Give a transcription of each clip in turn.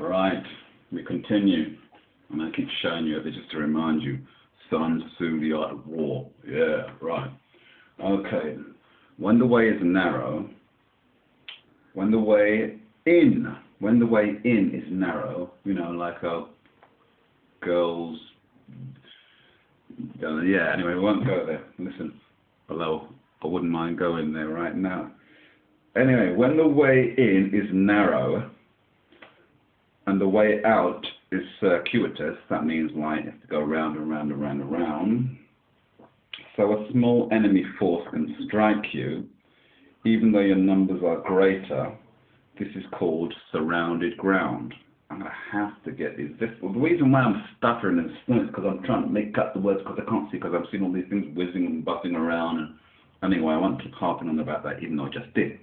Right, we continue. And I keep showing you this just to remind you. Sun Tzu, The Art of War. Yeah, right. Okay. When the way is narrow, when the way in is narrow, you know, like a girls. Yeah. Anyway, we won't go there. Listen, although I wouldn't mind going there right now. Anyway, when the way in is narrow and the way out is circuitous, that means like you have to go round and round and round and round. So a small enemy force can strike you, even though your numbers are greater. This is called surrounded ground. I'm going to have to get these. The reason why I'm stuttering and stuttering is because I'm trying to make up the words because I can't see, because I'm seeing all these things whizzing and buzzing around. And anyway, I won't keep harping on about that, even though I just did.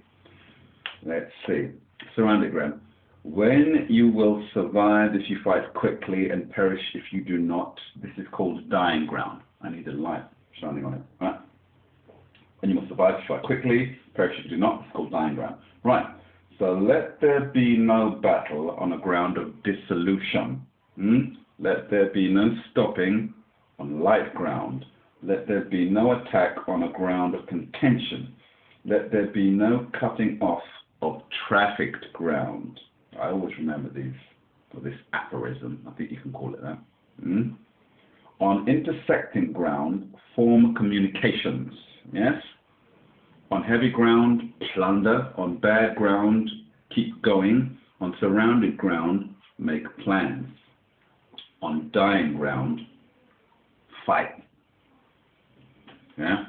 Let's see. Surrounded ground. When you will survive if you fight quickly and perish if you do not. This is called dying ground. I need a light shining on it. Right? And you must survive if you fight quickly, perish if you do not. It's called dying ground. Right. So let there be no battle on a ground of dissolution. Let there be no stopping on light ground. Let there be no attack on a ground of contention. Let there be no cutting off of trafficked ground. I always remember these, or this aphorism, I think you can call it that. On intersecting ground, form communications. Yes? On heavy ground, plunder. On bad ground, keep going. On surrounded ground, make plans. On dying ground, fight. Yeah?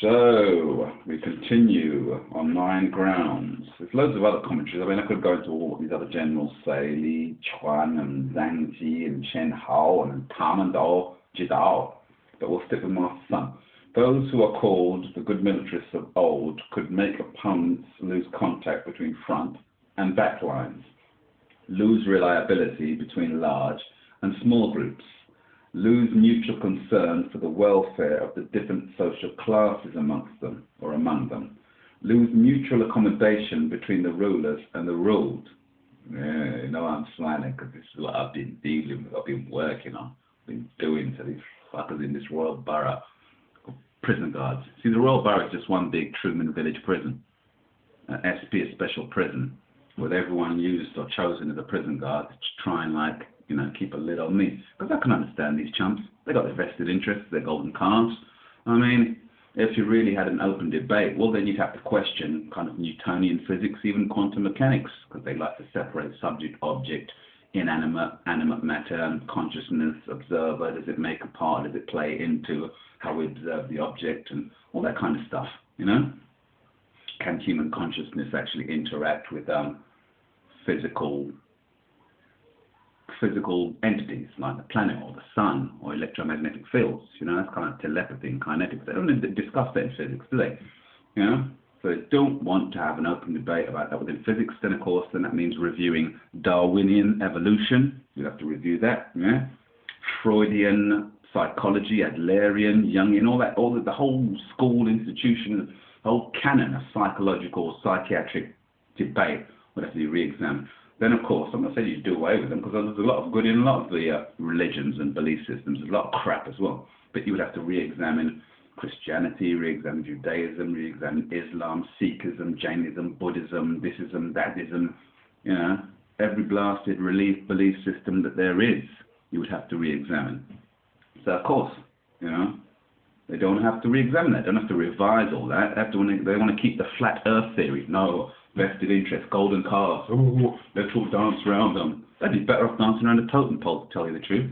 So, we continue on 9 grounds. There's loads of other commentaries. I mean, I could go into all what these other generals say, Li Chuan and Zhang Ji and Chen Hao and Tamandao, Jidao. But we'll stick with Master Sun. Those who are called the good militarists of old could make opponents lose contact between front and back lines, lose reliability between large and small groups, lose mutual concern for the welfare of the different social classes amongst them or among them, lose mutual accommodation between the rulers and the ruled. Yeah, you know, I'm smiling because this is what I've been dealing with, I've been working on, been doing to these fuckers in this Royal Borough of prison guards. See, the Royal Borough is just one big Truman Village prison, an SP, a special prison, with everyone used or chosen as a prison guard to try and, like, you know, keep a lid on me. Because I can understand these chumps. They got their vested interests, their golden calves. I mean, if you really had an open debate, well, then you'd have to question kind of Newtonian physics, even quantum mechanics, because they like to separate subject, object, inanimate, animate matter, and consciousness, observer. Does it make a part? Does it play into how we observe the object and all that kind of stuff, you know? Can human consciousness actually interact with physical entities like the planet or the sun or electromagnetic fields? You know, that's kind of telepathy and kinetics. They don't discuss that in physics, do they? You know? So they don't want to have an open debate about that within physics. Then, of course, then that means reviewing Darwinian evolution. You have to review that, yeah? Freudian psychology, Adlerian, Jungian, all the whole school institution, the whole canon of psychological, psychiatric debate would have to be re-examined. Then, of course, I'm not saying you do away with them, because there's a lot of good in a lot of the religions and belief systems. There's a lot of crap as well. But you would have to re-examine Christianity, re-examine Judaism, re-examine Islam, Sikhism, Jainism, Buddhism, thisism, thatism. You know, every blasted belief system that there is, you would have to re-examine. So, of course, you know, they don't have to re-examine that. They don't have to revise all that. They want to keep the flat earth theory. No, vested interest, golden calves. Oh, let's all dance around them. They'd be better off dancing around a totem pole, to tell you the truth.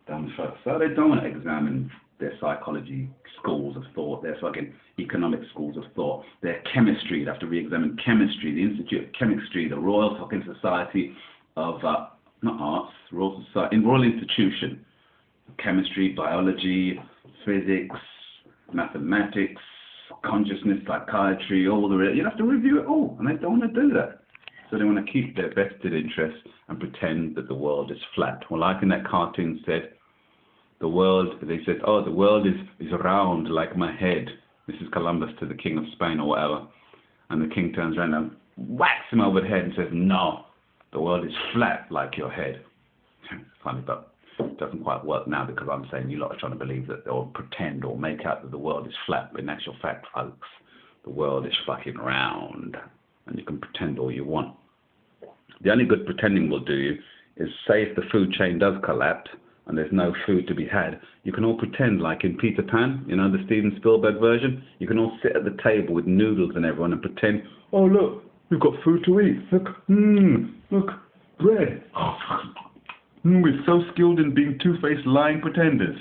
Dumb fucks. So they don't want to examine their psychology schools of thought, their fucking economic schools of thought, their chemistry. They'd have to re-examine chemistry, the Institute of Chemistry, the Royal fucking Society of, not arts, Royal Society, in Royal Institution. Chemistry, biology, physics, mathematics, consciousness, psychiatry, all the rest. You have to review it all, and they don't want to do that. So they want to keep their vested interests and pretend that the world is flat. Well, like in that cartoon said, the world, they said, oh, the world is round like my head. This is Columbus to the King of Spain or whatever. And the king turns around and whacks him over the head and says, no, the world is flat like your head. Funny, but it doesn't quite work now because I'm saying you lot are trying to believe that, or pretend or make out that the world is flat, but in actual fact, folks, the world is fucking round, and you can pretend all you want. The only good pretending will do you is, say if the food chain does collapse and there's no food to be had, you can all pretend like in Peter Pan, you know, the Steven Spielberg version, you can all sit at the table with noodles and everyone and pretend, oh look, we've got food to eat, look, bread. We're so skilled in being two-faced lying pretenders.